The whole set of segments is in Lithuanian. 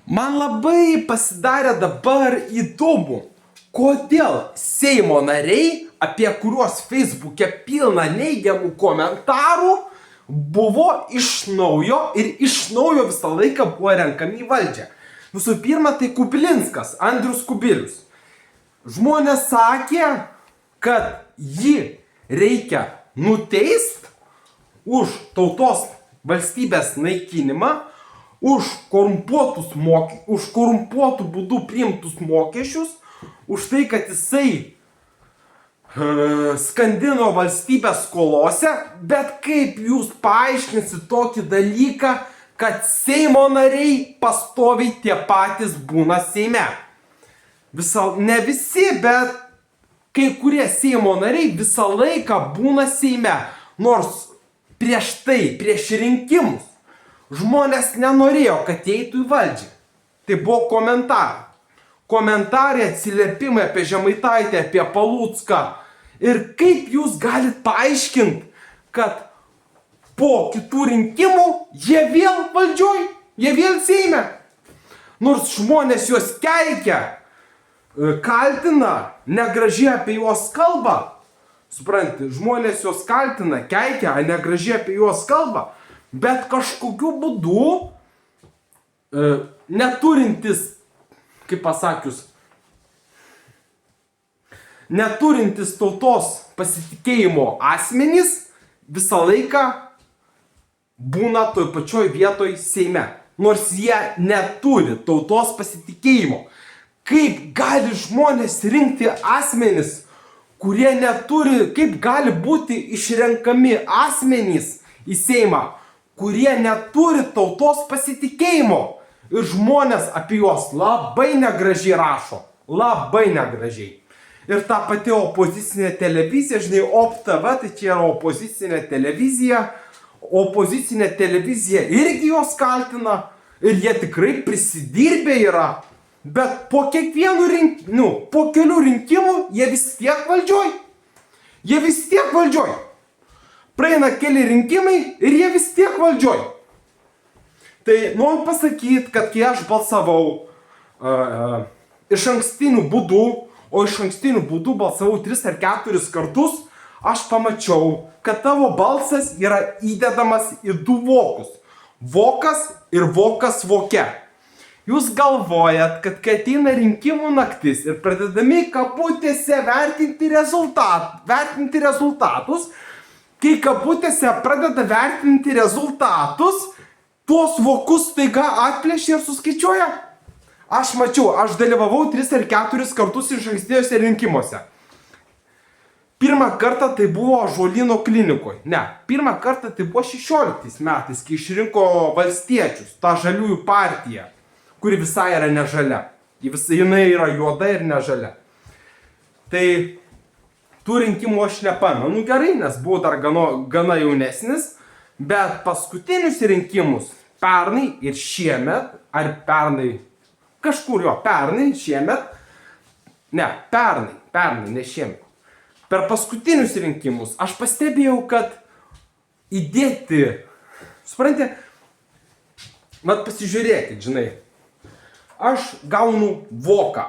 Man labai pasidarė dabar įdomu, kodėl Seimo nariai, apie kuriuos Facebook'e pilna neigiamų komentarų, buvo iš naujo visą laiką buvo renkami į valdžią. Visų pirma, tai Kubilinskas, Andrius Kubilius. Žmonės sakė, kad jį reikia nuteist už tautos valstybės naikinimą, už korumpuotų būdų priimtus mokesčius, už tai, kad jisai skandino valstybę skolose, bet kaip jūs paaiškinsit tokį dalyką, kad Seimo nariai pastoviai tie patys būna Seime. Ne visi, bet kai kurie Seimo nariai visą laiką būna Seime, nors prieš rinkimus žmonės nenorėjo, kad eitų į valdžią. Tai buvo komentarai. Komentarai, atsiliepimai apie Žemaitaitę, apie Palucką. Ir kaip jūs galit paaiškinti, kad po kitų rinkimų jie vėl valdžioj, jie vėl Seime. Nors žmonės juos keikia, kaltina, negražiai apie juos kalba. Suprantate, žmonės juos kaltina, keikia, negražiai apie juos kalba. Bet kažkokiu būdu neturintis, kaip pasakius, neturintis tautos pasitikėjimo asmenys visą laiką būna toj pačioj vietoj Seime. Nors jie neturi tautos pasitikėjimo. Kaip gali žmonės rinkti asmenys, kurie neturi, kaip gali būti išrenkami asmenys į Seimą, kurie neturi tautos pasitikėjimo. Ir žmonės apie juos labai negražiai rašo. Labai negražiai. Ir ta pati opozicinė televizija, žinai, OPTV, tai čia yra opozicinė televizija. Opozicinė televizija irgi juos kaltina. Ir jie tikrai prisidirbę yra. Bet po kelių rinkimų jie vis tiek valdžioj. Jie vis tiek valdžioj. Praeina keli rinkimai ir jie vis tiek valdžioj. Tai noriu pasakyti, kad kai aš balsavau iš ankstinių būdų, o iš ankstinių būdų balsavau 3 ar 4 kartus, aš pamačiau, kad tavo balsas yra įdedamas į 2 vokus. Vokas ir vokas voke. Jūs galvojat, kad kai ateina rinkimų naktis ir pradedami kabutėse vertinti rezultatus, kai kabutėse pradeda vertinti rezultatus, tuos vokus staiga atplėšia ir suskaičiuoja. Aš mačiau, aš dalyvavau 3 ar 4 kartus iš ankstiniuose rinkimuose. Pirmą kartą tai buvo Ąžuolyno klinikoje. Ne, pirmą kartą tai buvo 16 metais, kai išrinko valstiečius, tą žaliųjų partiją, kuri visai yra nežalia. Jinai yra juoda ir nežalia. Tai tų rinkimų aš nepamenu gerai, nes buvau dar gana jaunesnis, bet paskutinius rinkimus pernai ir šiemet, ar pernai, šiemet, ne šiemet. Per paskutinius rinkimus aš pastebėjau, kad įdėti, suprantate, pasižiūrėkit, žinai, aš gaunu voką,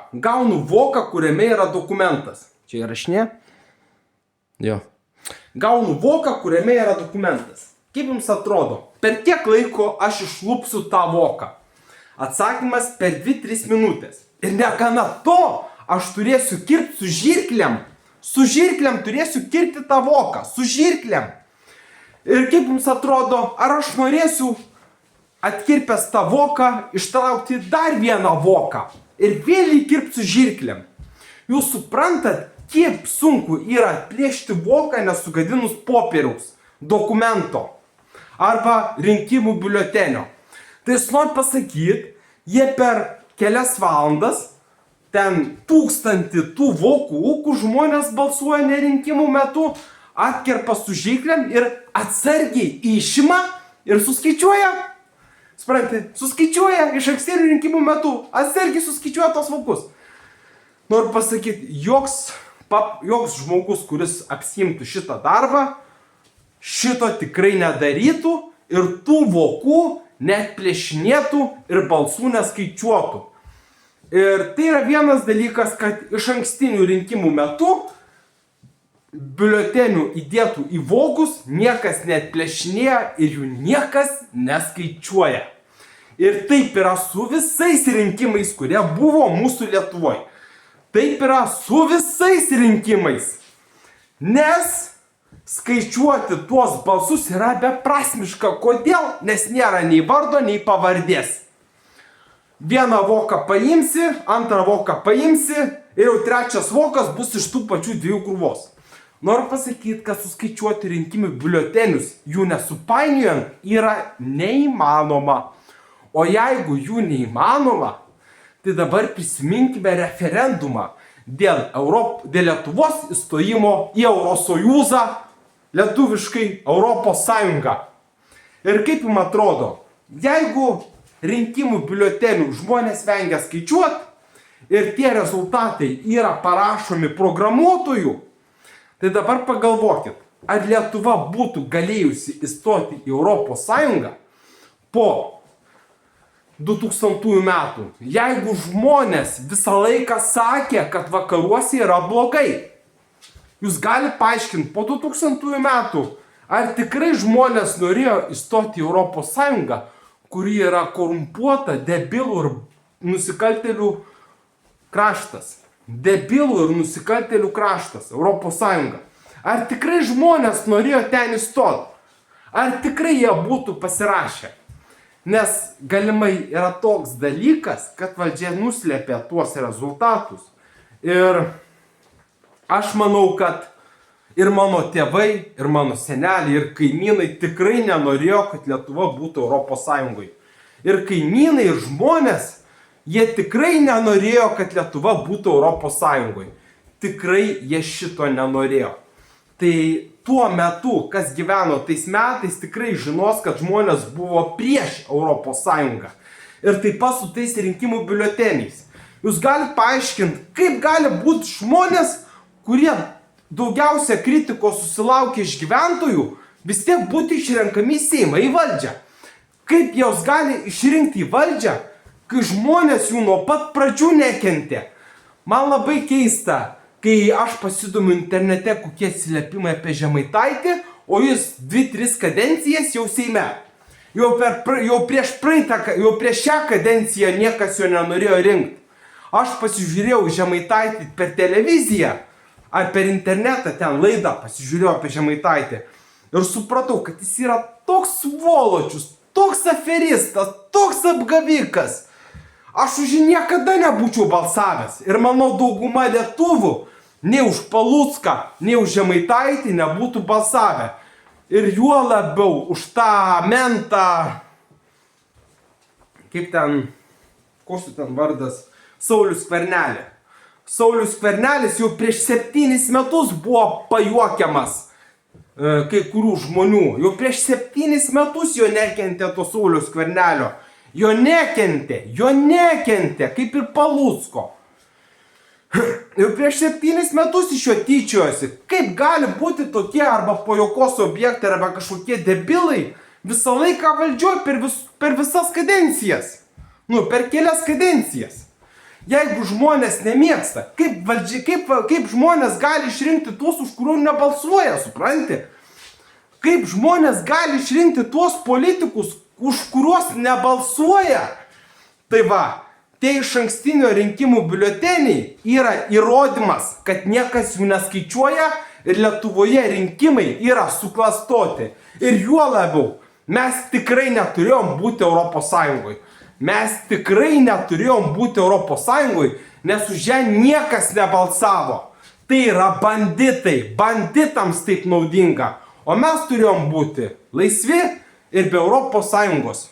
kuriame yra dokumentas. Čia įrašinė? Jo. Gaunu voką, kuriame yra dokumentas. Kaip jums atrodo, per kiek laiko aš išlupsiu tą voką? Atsakymas per 2-3 minutės. Ir negana to, aš turėsiu kirpti su žirklėm. Su žirklėm turėsiu kirpti tą voką. Su žirklėm. Ir kaip jums atrodo, ar aš norėsiu atkirpęs tą voką ištraukti dar vieną voką ir vėl įkirpti su žirklėm? Jūs suprantat, kiek sunku yra atplėšti voką nesugadinus popieriaus, dokumento arba rinkimų biuletenio. Tai aš noriu pasakyti, jie per kelias valandas ten 1000 tų vokų, kur žmonės balsuoja ne rinkimų metu, atkerpa su žirklėm ir atsargiai išima ir suskaičiuoja. Suprantate, suskaičiuoja iš ankstinių rinkimų metu, atsargiai suskaičiuoja tos vokus. Noriu pasakyti, joks žmogus, kuris apsiimtų šitą darbą, šito tikrai nedarytų ir tų vokų net plėšinėtų ir balsų neskaičiuotų. Ir tai yra vienas dalykas, kad iš ankstinių rinkimų metu biuletenių įdėtų į vogus niekas net plėšinėja ir jų niekas neskaičiuoja. Ir taip yra su visais rinkimais, kurie buvo mūsų Lietuvoje. Taip yra su visais rinkimais. Nes skaičiuoti tuos balsus yra beprasmiška. Kodėl? Nes nėra nei vardo, nei pavardės. Vieną voką paimsi, antrą voką paimsi ir jau trečias vokas bus iš tų pačių dviejų krūvos. Noriu pasakyti, kad suskaičiuoti rinkimų biuletenius, jų nesupainiojant, yra neįmanoma. O jeigu jų neįmanoma, tai dabar prisiminkime referendumą dėl Lietuvos įstojimo į Eurosojūzą, lietuviškai Europos Sąjungą. Ir kaip jums atrodo, jeigu rinkimų biuletenių žmonės vengia skaičiuoti ir tie rezultatai yra parašomi programuotojų, tai dabar pagalvokit, ar Lietuva būtų galėjusi įstoti į Europos Sąjungą po 2000 metų, jeigu žmonės visą laiką sakė, kad vakaruose yra blogai. Jūs galite paaiškinti po 2000 metų, ar tikrai žmonės norėjo įstoti į Europos Sąjungą, kuri yra korumpuota, debilų ir nusikaltėlių kraštas. Debilų ir nusikaltėlių kraštas, Europos Sąjunga. Ar tikrai žmonės norėjo ten įstoti? Ar tikrai jie būtų pasirašę? Nes galimai yra toks dalykas, kad valdžia nuslėpė tuos rezultatus. Ir aš manau, kad ir mano tėvai, ir mano seneliai, ir kaimynai tikrai nenorėjo, kad Lietuva būtų Europos Sąjungoje. Ir kaimynai, ir žmonės, jie tikrai nenorėjo, kad Lietuva būtų Europos Sąjungoje. Tikrai jie šito nenorėjo. Tai tuo metu, kas gyveno tais metais, tikrai žinos, kad žmonės buvo prieš Europos Sąjungą. Ir taip pat su tais rinkimų biuleteniais. Jūs galite paaiškinti, kaip gali būti žmonės, kurie daugiausia kritikos susilaukia iš gyventojų, vis tiek būti išrenkami į Seimą, į valdžią. Kaip jos gali išrinkti į valdžią, kai žmonės jų nuo pat pradžių nekentė. Man labai keista, kai aš pasidomiu internete, kokie atsiliepimai apie Žemaitaitį, o jis 2-3 kadencijas jau Seime. Jau prieš šią kadenciją niekas jo nenorėjo rinkti. Aš pasižiūrėjau Žemaitaitį per televiziją, ar per internetą ten laidą pasižiūrėjau apie Žemaitaitį. Ir supratau, kad jis yra toks svoločius, toks aferistas, toks apgavikas. Aš už jį niekada nebūčiau balsavęs. Ir manau, dauguma lietuvų nei už Palucką, nei už Žemaitaitį nebūtų balsavę. Ir juo labiau už tą mentą, kaip ten, koks ten vardas, Saulius Skvernelį. Saulius Skvernelis jau prieš 7 metus buvo pajuokiamas kai kurių žmonių. Jau prieš 7 metus jo nekentė to Saulius Skvernelio. Jo nekentė, kaip ir Palucko. Jau prieš 7 metus iš jo tyčiojosi. Kaip gali būti tokie arba pajokos objektai arba kažkokie debilai visą laiką valdžioj per visas kadencijas. Per kelias kadencijas. Jeigu žmonės nemėgsta, kaip žmonės gali išrinkti tuos, už kurių nebalsuoja, supranti? Kaip žmonės gali išrinkti tuos politikus, už kuriuos nebalsuoja? Tai va, tie išankstinio rinkimų biuleteniai yra įrodymas, kad niekas jų neskaičiuoja ir Lietuvoje rinkimai yra suklastoti. Ir juo labiau, mes tikrai neturėjom būti Europos Sąjungoje. Mes tikrai neturėjom būti Europos Sąjungoje, nes už ją niekas nebalsavo. Tai yra banditai, banditams taip naudinga. O mes turėjom būti laisvi ir be Europos Sąjungos.